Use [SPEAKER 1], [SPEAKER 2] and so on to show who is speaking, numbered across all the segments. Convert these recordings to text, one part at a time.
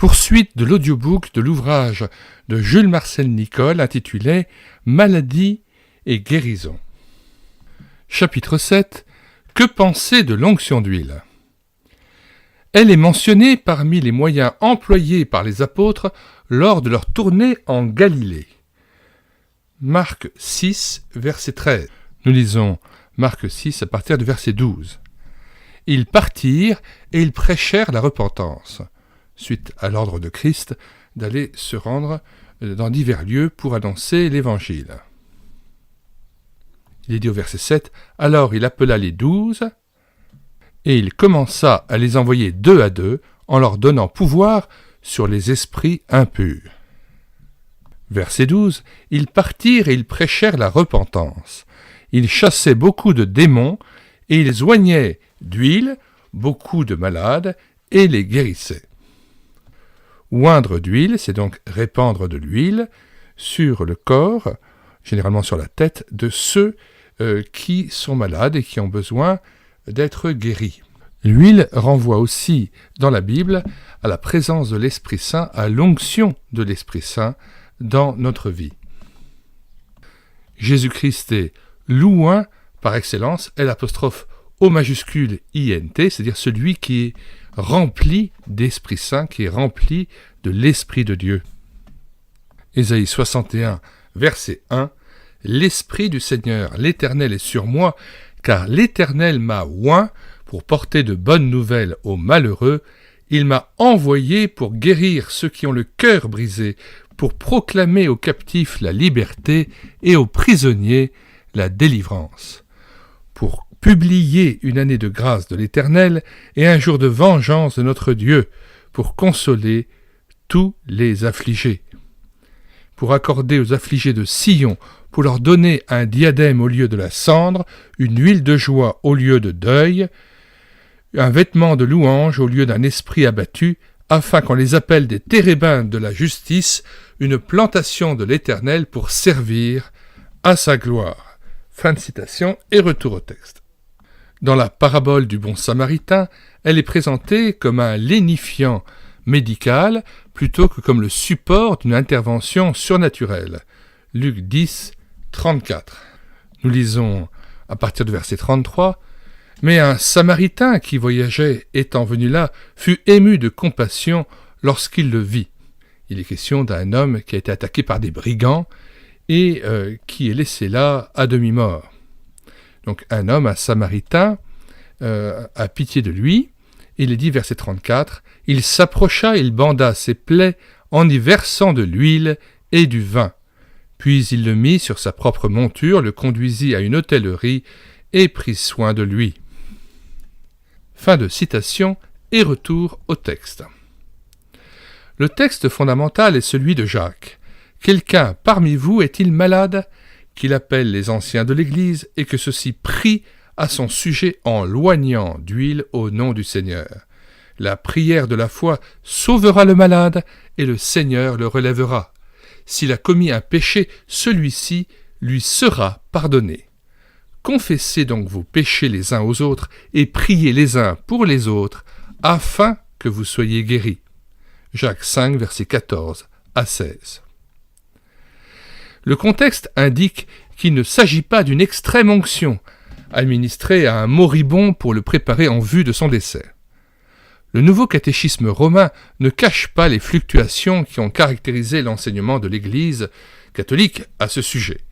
[SPEAKER 1] Poursuite de l'audiobook de l'ouvrage de Jules Marcel Nicole intitulé « Maladie et guérison ». Chapitre 7. Que penser de l'onction d'huile ? Elle est mentionnée parmi les moyens employés par les apôtres lors de leur tournée en Galilée. Marc 6, verset 13. Nous lisons Marc 6 à partir du verset 12. Ils partirent et ils prêchèrent la repentance, suite à l'ordre de Christ d'aller se rendre dans divers lieux pour annoncer l'Évangile. Il est dit au verset 7, « Alors il appela les 12, et il commença à les envoyer 2 à 2, en leur donnant pouvoir sur les esprits impurs. » Verset 12, « Ils partirent et ils prêchèrent la repentance. Ils chassaient beaucoup de démons, et ils oignaient d'huile beaucoup de malades, et les guérissaient. » Oindre d'huile, c'est donc répandre de l'huile sur le corps, généralement sur la tête, de ceux qui sont malades et qui ont besoin d'être guéris. L'huile renvoie aussi, dans la Bible, à la présence de l'Esprit Saint, à l'onction de l'Esprit Saint dans notre vie. Jésus-Christ est l'Ouin par excellence, L' O majuscule INT, c'est-à-dire celui qui est rempli d'Esprit Saint, qui est rempli de l'Esprit de Dieu. Ésaïe 61, verset 1, « L'Esprit du Seigneur, l'Éternel est sur moi, car l'Éternel m'a oint pour porter de bonnes nouvelles aux malheureux. Il m'a envoyé pour guérir ceux qui ont le cœur brisé, pour proclamer aux captifs la liberté et aux prisonniers la délivrance, pour publier une année de grâce de l'Éternel et un jour de vengeance de notre Dieu, pour consoler tous les affligés, pour accorder aux affligés de Sion, pour leur donner un diadème au lieu de la cendre, une huile de joie au lieu de deuil, un vêtement de louange au lieu d'un esprit abattu, afin qu'on les appelle des térébintes de la justice, une plantation de l'Éternel pour servir à sa gloire. » Fin de citation et retour au texte. Dans la parabole du bon samaritain, elle est présentée comme un lénifiant médical plutôt que comme le support d'une intervention surnaturelle. Luc 10, 34. Nous lisons à partir du verset 33, « Mais un samaritain qui voyageait étant venu là fut ému de compassion lorsqu'il le vit. » Il est question d'un homme qui a été attaqué par des brigands et qui est laissé là à demi-mort. Donc un homme, un samaritain, a pitié de lui. Il est dit, verset 34, « Il s'approcha, il banda ses plaies en y versant de l'huile et du vin. Puis il le mit sur sa propre monture, le conduisit à une hôtellerie et prit soin de lui. » Fin de citation et retour au texte. Le texte fondamental est celui de Jacques. « Quelqu'un parmi vous est-il malade ? Qu'il appelle les anciens de l'Église et que ceux-ci prient à son sujet en loignant d'huile au nom du Seigneur. La prière de la foi sauvera le malade et le Seigneur le relèvera. S'il a commis un péché, celui-ci lui sera pardonné. Confessez donc vos péchés les uns aux autres et priez les uns pour les autres, afin que vous soyez guéris. » Jacques 5, versets 14 à 16. Le contexte indique qu'il ne s'agit pas d'une extrême onction, administrée à un moribond pour le préparer en vue de son décès. Le nouveau catéchisme romain ne cache pas les fluctuations qui ont caractérisé l'enseignement de l'Église catholique à ce sujet.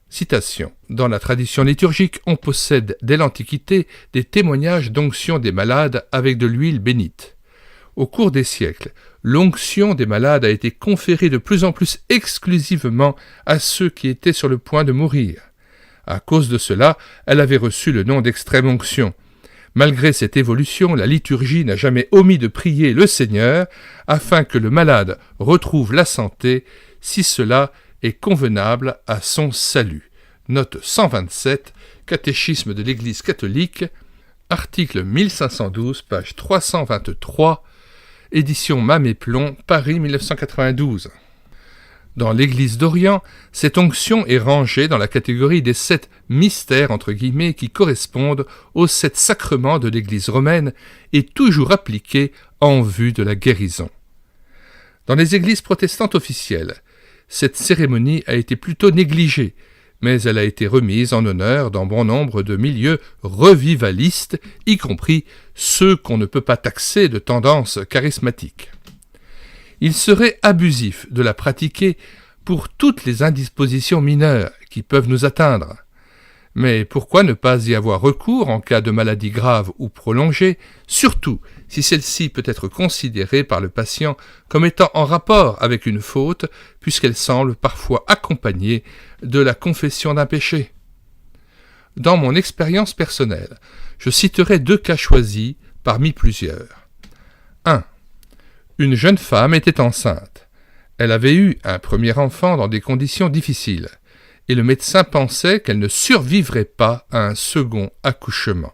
[SPEAKER 1] Citation. « Dans la tradition liturgique, on possède dès l'Antiquité des témoignages d'onction des malades avec de l'huile bénite. Au cours des siècles, l'onction des malades a été conférée de plus en plus exclusivement à ceux qui étaient sur le point de mourir. À cause de cela, elle avait reçu le nom d'extrême onction. Malgré cette évolution, la liturgie n'a jamais omis de prier le Seigneur afin que le malade retrouve la santé, si cela est convenable à son salut. » Note 127, Catéchisme de l'Église catholique, article 1512, page 323, édition Mamet-Plon, Paris 1992. Dans l'Église d'Orient, cette onction est rangée dans la catégorie des 7 mystères entre guillemets qui correspondent aux 7 sacrements de l'Église romaine et toujours appliquée en vue de la guérison. Dans les églises protestantes officielles, cette cérémonie a été plutôt négligée, mais elle a été remise en honneur dans bon nombre de milieux revivalistes, y compris ceux qu'on ne peut pas taxer de tendance charismatique. Il serait abusif de la pratiquer pour toutes les indispositions mineures qui peuvent nous atteindre. Mais pourquoi ne pas y avoir recours en cas de maladie grave ou prolongée, surtout si celle-ci peut être considérée par le patient comme étant en rapport avec une faute, puisqu'elle semble parfois accompagnée de la confession d'un péché. Dans mon expérience personnelle, je citerai 2 cas choisis parmi plusieurs. 1. Une jeune femme était enceinte. Elle avait eu un premier enfant dans des conditions difficiles, et le médecin pensait qu'elle ne survivrait pas à un second accouchement.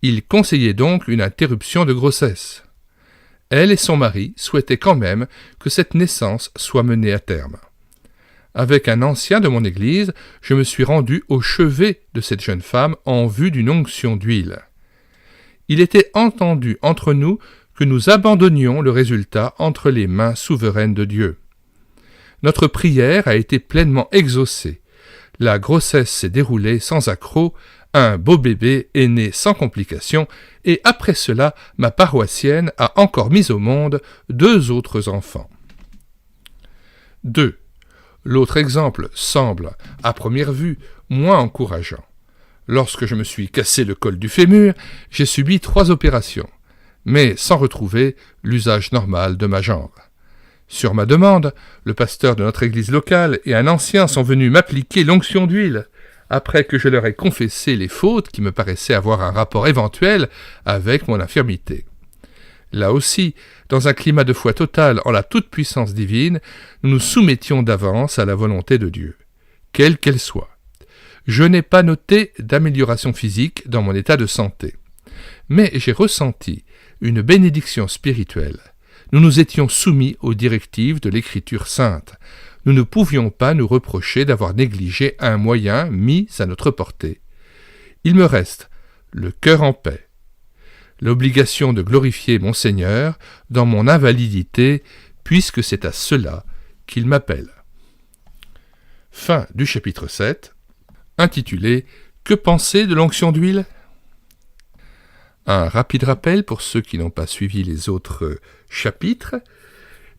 [SPEAKER 1] Il conseillait donc une interruption de grossesse. Elle et son mari souhaitaient quand même que cette naissance soit menée à terme. Avec un ancien de mon église, je me suis rendu au chevet de cette jeune femme en vue d'une onction d'huile. Il était entendu entre nous que nous abandonnions le résultat entre les mains souveraines de Dieu. Notre prière a été pleinement exaucée. La grossesse s'est déroulée sans accroc, un beau bébé est né sans complications, et après cela, ma paroissienne a encore mis au monde 2 autres enfants. 2. L'autre exemple semble, à première vue, moins encourageant. Lorsque je me suis cassé le col du fémur, j'ai subi 3 opérations, mais sans retrouver l'usage normal de ma jambe. Sur ma demande, le pasteur de notre église locale et un ancien sont venus m'appliquer l'onction d'huile, après que je leur ai confessé les fautes qui me paraissaient avoir un rapport éventuel avec mon infirmité. Là aussi, dans un climat de foi totale en la toute-puissance divine, nous nous soumettions d'avance à la volonté de Dieu, quelle qu'elle soit. Je n'ai pas noté d'amélioration physique dans mon état de santé, mais j'ai ressenti une bénédiction spirituelle. Nous nous étions soumis aux directives de l'Écriture sainte. Nous ne pouvions pas nous reprocher d'avoir négligé un moyen mis à notre portée. Il me reste le cœur en paix, l'obligation de glorifier mon Seigneur dans mon invalidité, puisque c'est à cela qu'il m'appelle. Fin du chapitre 7, intitulé « Que penser de l'onction d'huile ?» Un rapide rappel pour ceux qui n'ont pas suivi les autres chapitres.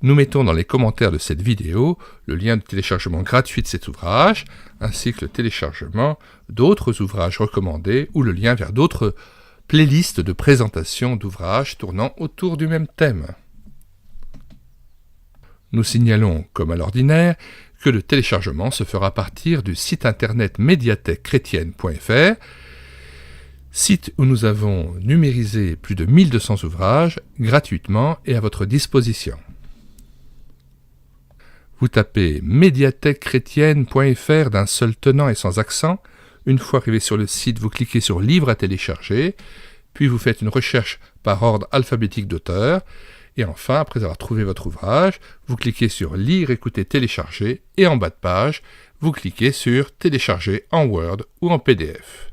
[SPEAKER 1] Nous mettons dans les commentaires de cette vidéo le lien de téléchargement gratuit de cet ouvrage, ainsi que le téléchargement d'autres ouvrages recommandés ou le lien vers d'autres playlists de présentation d'ouvrages tournant autour du même thème. Nous signalons, comme à l'ordinaire, que le téléchargement se fera à partir du site internet médiathèquechrétienne.fr, site où nous avons numérisé plus de 1200 ouvrages gratuitement et à votre disposition. Vous tapez médiathèquechrétienne.fr d'un seul tenant et sans accent. Une fois arrivé sur le site, vous cliquez sur « Livre à télécharger », puis vous faites une recherche par ordre alphabétique d'auteur, et enfin, après avoir trouvé votre ouvrage, vous cliquez sur « Lire, écouter, télécharger » et en bas de page, vous cliquez sur « Télécharger en Word ou en PDF ».